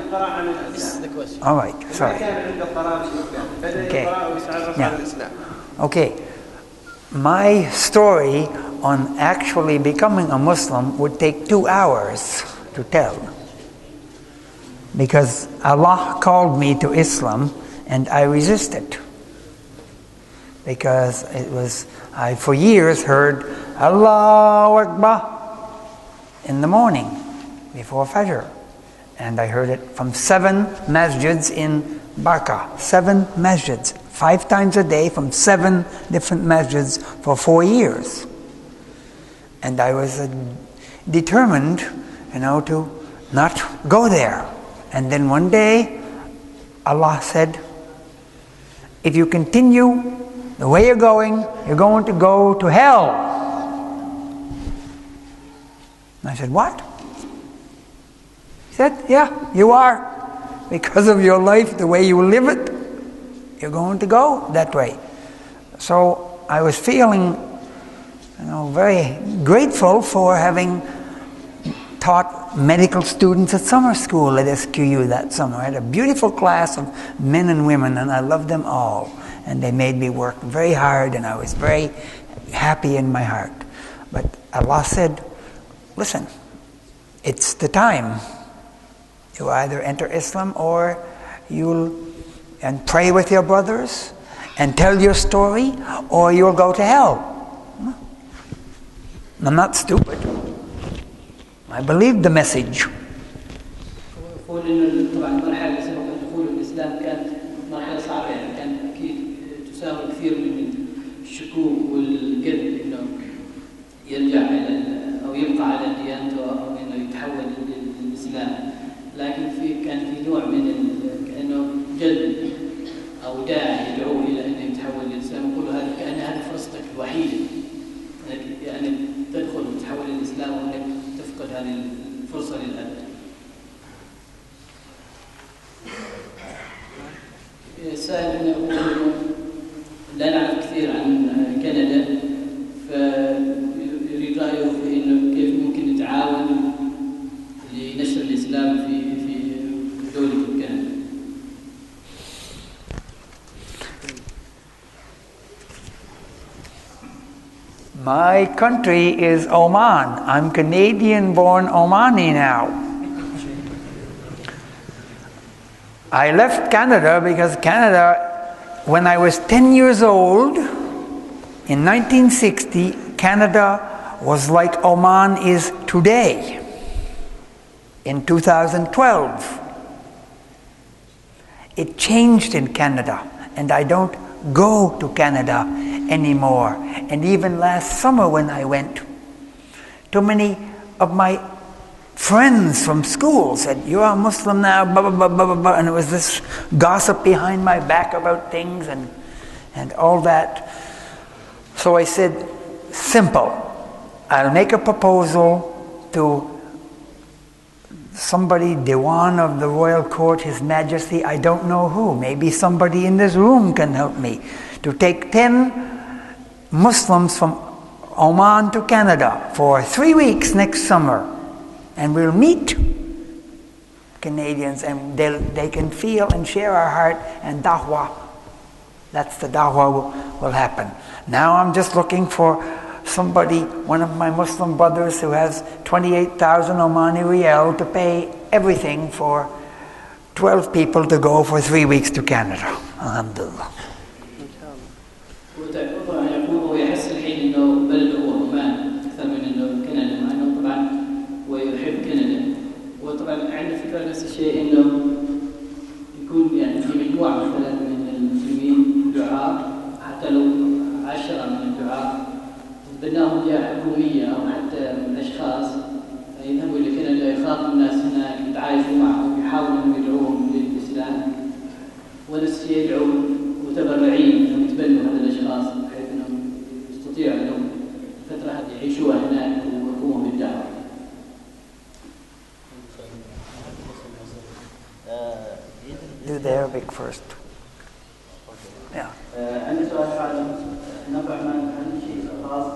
This is the question. All right. Sorry. Okay. Okay. My story on actually becoming a Muslim would take 2 hours to tell. Because Allah called me to Islam and I resisted. Because I for years heard Allahu Akbar in the morning before Fajr. And I heard it from 7 masjids in Barca. 7 masjids. 5 times a day from 7 different masjids for 4 years. And I was determined, to not go there. And then one day, Allah said, if you continue the way you're going to go to hell. And I said, what? He said, yeah, you are. Because of your life, the way you live it, you're going to go that way. So I was feeling, very grateful for having taught medical students at summer school at SQU that summer. I had a beautiful class of men and women, and I loved them all. And they made me work very hard, and I was very happy in my heart. But Allah said, listen, it's the time. You either enter Islam or and pray with your brothers and tell your story, or you'll go to hell. I'm not stupid. I believed the message. يقول انه طبعا المرحله اللي سبق دخول الاسلام كانت مرحله صعبه، يعني كانت اكيد تساوي كثير من الشكوك والقلب انه يرجع الى او يبقى على ديانته او انه يتحول للاسلام، لكن كان في نوع من كانه جذب او داعي يدعوه الى انه يتحول للاسلام، يقول هذه كان هذه فرصتك الوحيده انك يعني تدخل وتتحول للاسلام وانك تفقد هذه الفرصه للابد. السائل هنا يقول لا نعرف كثير عن كندا، فيريد رايه في انه كيف ممكن نتعاون لنشر الاسلام في دوله كندا. My country is Oman. I'm Canadian-born Omani now. I left Canada because Canada, when I was 10 years old, in 1960, Canada was like Oman is today, in 2012. It changed in Canada, and I don't go to Canada anymore. And even last summer when I went, too many of my friends from school said, you're a Muslim now, blah, blah, blah, blah, blah, and it was this gossip behind my back about things and all that. So I said, simple, I'll make a proposal to somebody, Dewan of the Royal Court, His Majesty, I don't know who, maybe somebody in this room can help me, to take 10 Muslims from Oman to Canada for 3 weeks next summer, and we'll meet Canadians and they can feel and share our heart, and da'wah, that's the da'wah will happen. Now I'm just looking for somebody, one of my Muslim brothers who has 28,000 Omani Rial to pay everything for 12 people to go for 3 weeks to Canada. Alhamdulillah. طبعا يقول هو يحس الحين انه بلده هو عمان اكثر من انه كندا، مع انه طبعا هو يحب كندا، وطبعا عنده فكره نفس الشيء انه يكون يعني في مجموعه مثلا من المسلمين دعاء، حتى لو 10 من الدعاء تبناهم جهه حكوميه او حتى من اشخاص يذهبوا الى كندا يخاطبوا الناس هناك يتعايشوا معهم يحاولوا انهم يدعوهم للاسلام، ونفس الشيء يدعو متبرعين انهم يتبنوا هذه الاشخاص بحيث انهم يستطيعوا انهم الفتره هذه يعيشوها هناك ويقوموا بالدعوه. Do the Arabic first. Yeah. عندي سؤال فعلا هنا في عمان، هل شيء خاص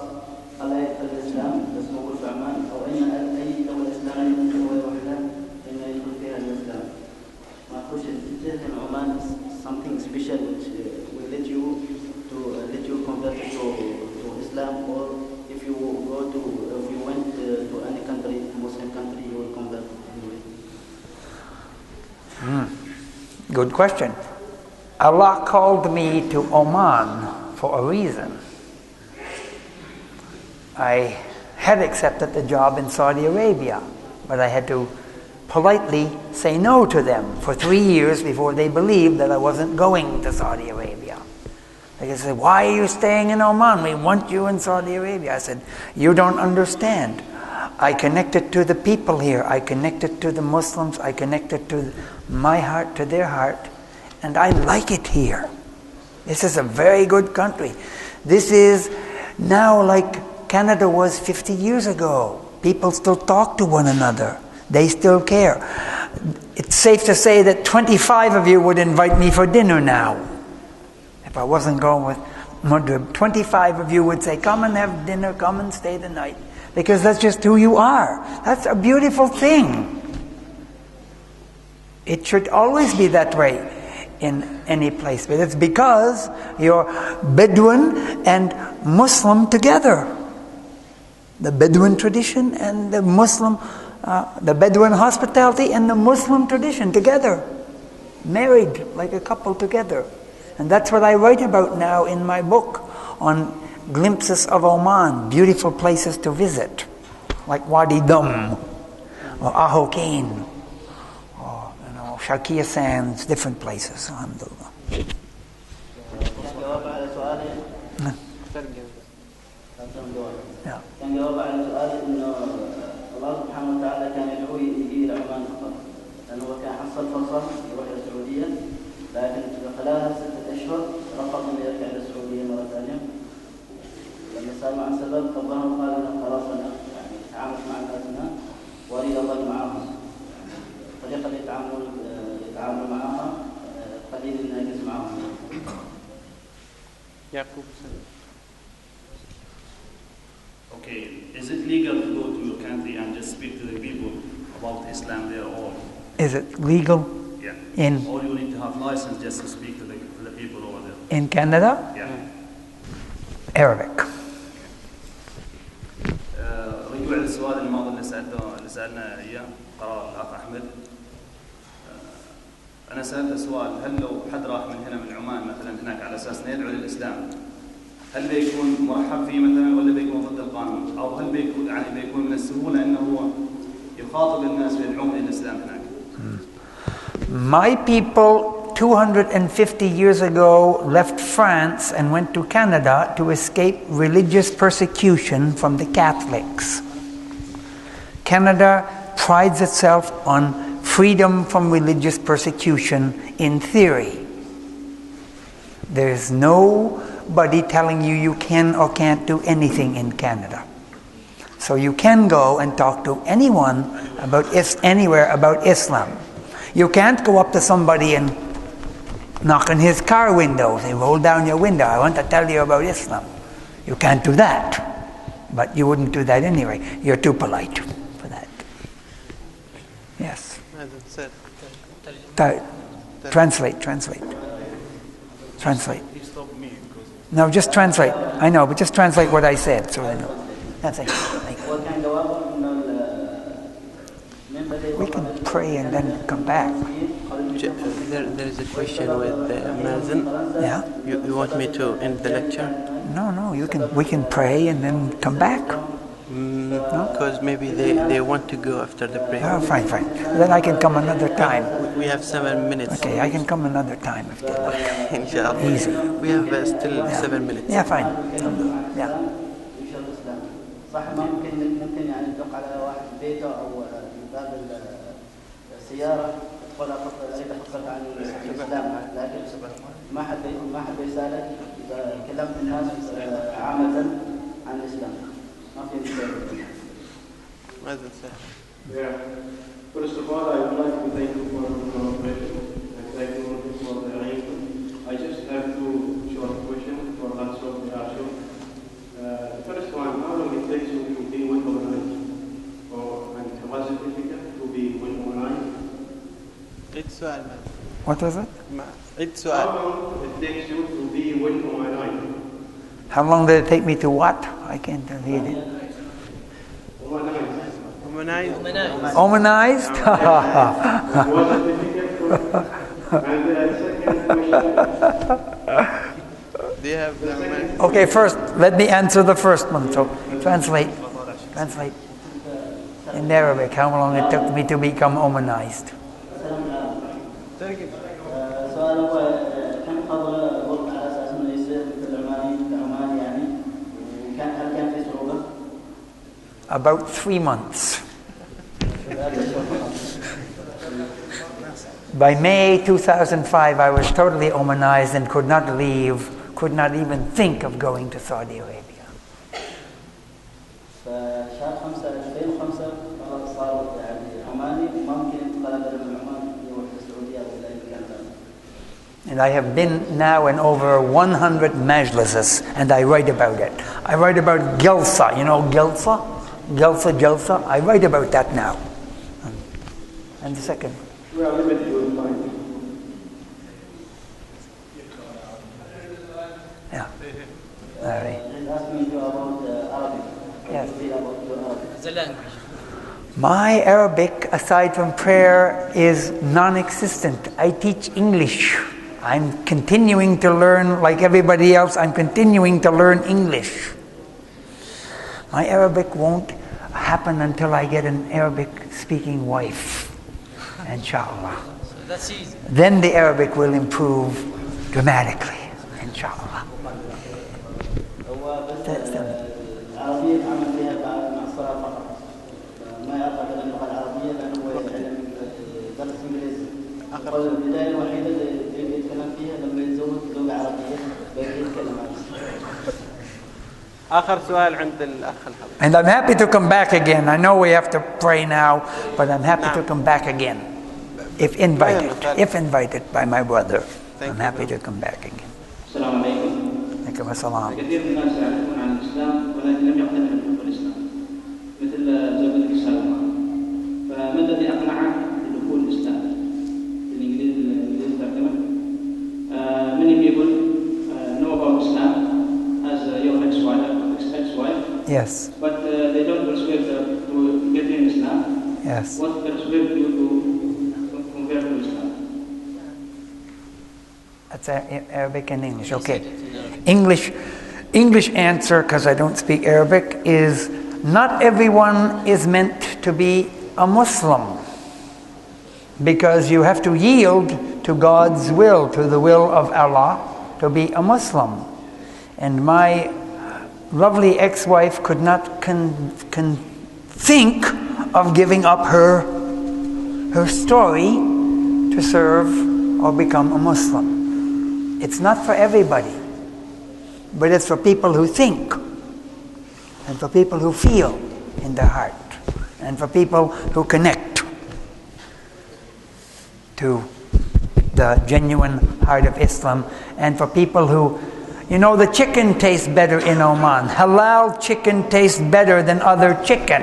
على الاسلام بس موجود في عمان، او اي دوله اسلاميه ممكن هو يروح لها انه يدخل فيها الاسلام؟ ما اخوش in Oman something special which will let you convert to Islam, or if you went to any country, Muslim country, you will convert anyway. Good question. Allah called me to Oman for a reason. I had accepted the job in Saudi Arabia, but I had to politely say no to them for 3 years before they believed that I wasn't going to Saudi Arabia. They said, "Why are you staying in Oman? We want you in Saudi Arabia." I said, "You don't understand. I connected to the people here. I connected to the Muslims. I connected to my heart, to their heart. And I like it here. This is a very good country. This is now like Canada was 50 years ago. People still talk to one another. They still care. It's safe to say that 25 of you would invite me for dinner now. If I wasn't going with Madrib, 25 of you would say, come and have dinner, come and stay the night. Because that's just who you are. That's a beautiful thing. It should always be that way in any place. But it's because you're Bedouin and Muslim together. The Bedouin tradition and the Muslim, the Bedouin hospitality and the Muslim tradition together. Married like a couple together. And that's what I write about now in my book on glimpses of Oman, beautiful places to visit, like Wadi Dum or Ahokain or Sharqiya Sands, different places. Alhamdulillah. كان جواب على سؤال انه الله سبحانه وتعالى كان يدعو يجي الى عمان فقط لانه كان حصل فرصه يروح الى السعوديه لكن خلال 6 اشهر رفض انه يرجع الى السعوديه مره ثانيه لما سال عن سبب فظهر قال انه خلاص انا يعني تعاملت مع الناس هنا واريد اظل معهم الطريقه اللي يتعاملوا معها قليل انها يجلس معهم. يعقوب. Okay, is it legal to go to your country and just speak to the people about Islam there, or is it legal? Yeah. Or you need to have license just to speak to the people over there? In Canada? Yeah. Arabic. رجوع للسؤال الماضي اللي سألنا إياه قرار الأخ أحمد. أنا سألت سؤال، هل لو حد راح من هنا من عمان مثلا هناك على أساس إنه يدعو للإسلام، هل بيكون مرحب فيه مثلا ولا بيكون ضد القانون؟ أو هل بيكون من السهولة إنه هو يخاطب الناس ويدعوهم إلى الإسلام هناك؟ My people 250 years ago left France and went to Canada to escape religious persecution from the Catholics. Canada prides itself on freedom from religious persecution in theory. There is nobody telling you can or can't do anything in Canada. So you can go and talk to anyone anywhere about Islam. You can't go up to somebody and knock on his car window, say, roll down your window, I want to tell you about Islam. You can't do that. But you wouldn't do that anyway. You're too polite for that. Yes. Translate. No, just translate. I know, but just translate what I said so I know. That's it. We can pray and then come back. There is a question with Mazen. Yeah? You want me to end the lecture? No, we can pray and then come back. No? Because maybe they want to go after the prayer. Oh, fine. Then I can come another time. We have 7 minutes. Okay, I can come another time if they like. Inshallah. Easy. We have still 7 minutes. Yeah, fine. Yeah. صح ممكن يعني تدق على واحد بيته او باب السياره تقول اريد اخبرك عن الاسلام لكن ما حد يسالك اذا كلمت الناس عامه عن الاسلام ما في مشكله. ماذا سهل؟ Yeah. First of all, I would like to thank you for the cooperation and thank you for the arrangement. I just have 2 short questions for lots of the issue. The first one, how long it takes you to be organized or and have a certificate to be organized? عيد سؤال. What was it? عيد سؤال. How long it takes you to be organized? How long did it take me to what? I can't hear it. Omanized? They have Okay, first, let me answer the first one. So, Translate. Translate. In Arabic, how long it took me to become Omanized. سؤال هو كم قبل الوضع على اساس انه يصير مثل العماني يعني وكان هل كان في صعوبه؟ About 3 months. By May 2005, I was totally Omanized and could not leave, could not even think of going to Saudi Arabia. فشهر 5 2005 صار يعني عماني ممكن انتقال من عمان يروح السعوديه ولا يمكن. And I have been now in over 100 majlises, and I write about it. I write about Gelsa, you know Gelsa? Gelsa. I write about that now. And the second. We are limited with time. Yeah. Larry. He's asking you about Arabic. Yes. The language. My Arabic, aside from prayer, is non-existent. I teach English. I'm continuing to learn, like everybody else, I'm continuing to learn English. My Arabic won't happen until I get an Arabic-speaking wife, inshallah. So that's easy. Then the Arabic will improve dramatically, inshallah. العربية عمل فيها مع الصلاة فقط. ما يعتقد اللغة العربية لأنه هو يتعلم درس إنجليزي. البداية الوحيدة اللي يتكلم فيها لما يتزوج لغة عربية بيجي يتكلم عربي. آخر سؤال عند الأخ الحبيب. And I'm happy to come back again. I know we have to pray now, but I'm happy to come back again. If invited by my brother. I'm happy to come back again. السلام عليكم. عليكم السلام. كثير من الناس يعرفون عن الإسلام ولكن لم يقتنعوا بحب الإسلام مثل زوجتك السابقة. فما الذي أقنعك بدخول الإسلام؟ بالإنجليزي ترجمة. Many people know about Islam as your ex-wife. Yes. But they don't persuade to get in Islam. Yes. What persuades you to convert to Islam? That's Arabic and English. Okay. English answer, because I don't speak Arabic, is not everyone is meant to be a Muslim. Because you have to yield to God's will, to the will of Allah, to be a Muslim. And my lovely ex-wife could not think of giving up her story to serve or become a Muslim. It's not for everybody, but it's for people who think, and for people who feel in their heart, and for people who connect to the genuine heart of Islam, and for people who, you know, the chicken tastes better in Oman. Halal chicken tastes better than other chicken.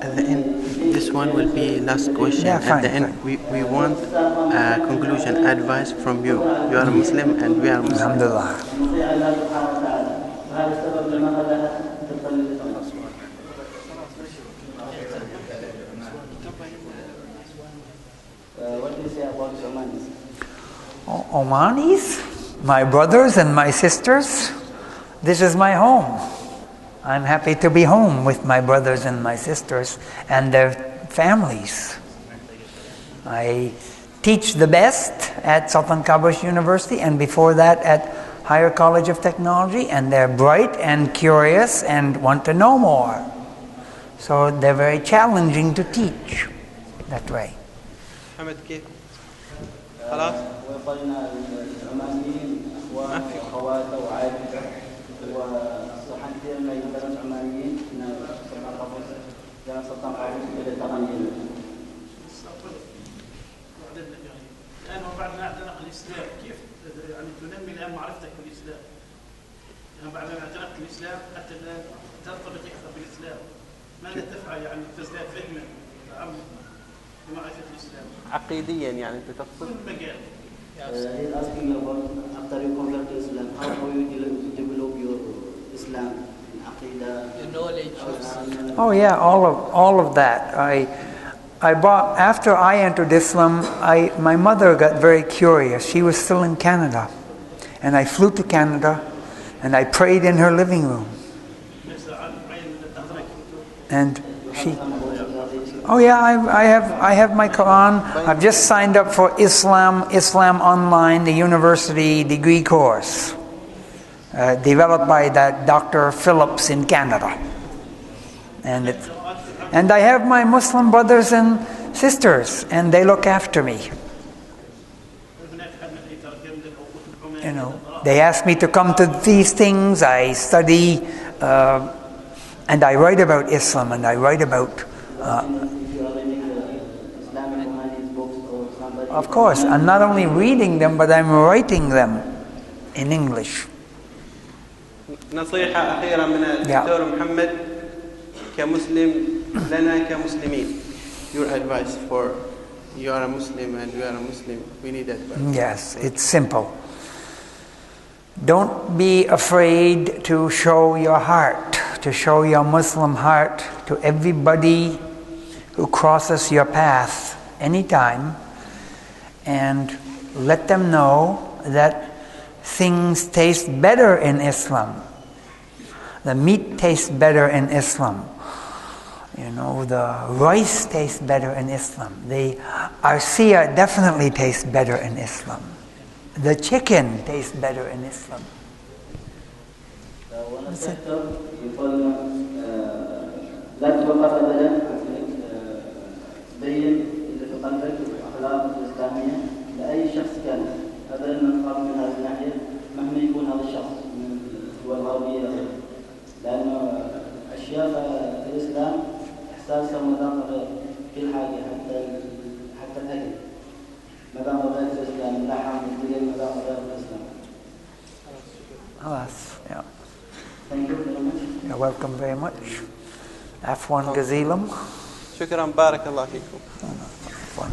At the end, this one will be last question. Yeah, fine, At the end, we want a conclusion, advice from you. You are a Muslim and we are Muslim. Alhamdulillah. What do you say about Omanis? Omanis, my brothers and my sisters, this is my home. I'm happy to be home with my brothers and my sisters and their families. I teach the best at Sultan Qaboos University, and before that at Higher College of Technology, and they're bright and curious and want to know more. So they're very challenging to teach that way. محمد كيف؟ خلاص؟ وقلنا العمانيين وخواته وعائلته والصحن كثير من البلد العمانيين من سلطان قابوس جاء سلطان قابوس إلى تغنيين. الآن وبعد ما اعتنق الإسلام كيف يعني تنمي الآن معرفتك بالإسلام؟ يعني بعد ما اعتنقت الإسلام حتى الآن ترتبط أكثر بالإسلام. ماذا تفعل يعني تزداد فهما بمعرفة الإسلام؟ عقيديا يعني أنت تقصد؟ كل مجال. He's asking about after you convert to Islam, how you develop your Islam? The knowledge of Oh yeah, all of that. I bought after I entered Islam. My mother got very curious. She was still in Canada, and I flew to Canada, and I prayed in her living room. And she, oh yeah, I have my Quran. I've just signed up for Islam Online, the university degree course, developed by that Dr. Phillips in Canada. And I have my Muslim brothers and sisters, and they look after me. You know, they ask me to come to these things. I study, and I write about Islam, and I write about. Of course, I'm not only reading them, but I'm writing them in English. نصيحة أخيرة من الدكتور محمد كمسلم لنا كمسلمين. Your advice for you are a Muslim and we are a Muslim. We need advice. Yes, it's simple. Don't be afraid to show your heart, to show your Muslim heart to everybody who crosses your path anytime, and let them know that things taste better in Islam. The meat tastes better in Islam. You know, the rice tastes better in Islam. The arsia definitely tastes better in Islam. The chicken tastes better in Islam. That's it. لا تبقى أبدا بين اللي في قلبك والأخلاق الإسلامية لأي شخص كان أبدا ما نخاف من هذه الناحية مهما يكون هذا الشخص من الدول الغربية لأنه أشياء في الإسلام إحساسها مذاق غير كل حاجة حتى الأكل مذاق غير في الإسلام اللحم والدجاج مذاق غير في الإسلام. Yeah. Thank you very much. You're welcome very much. عفوا جزيلا. شكرا بارك الله فيكم. عفوا.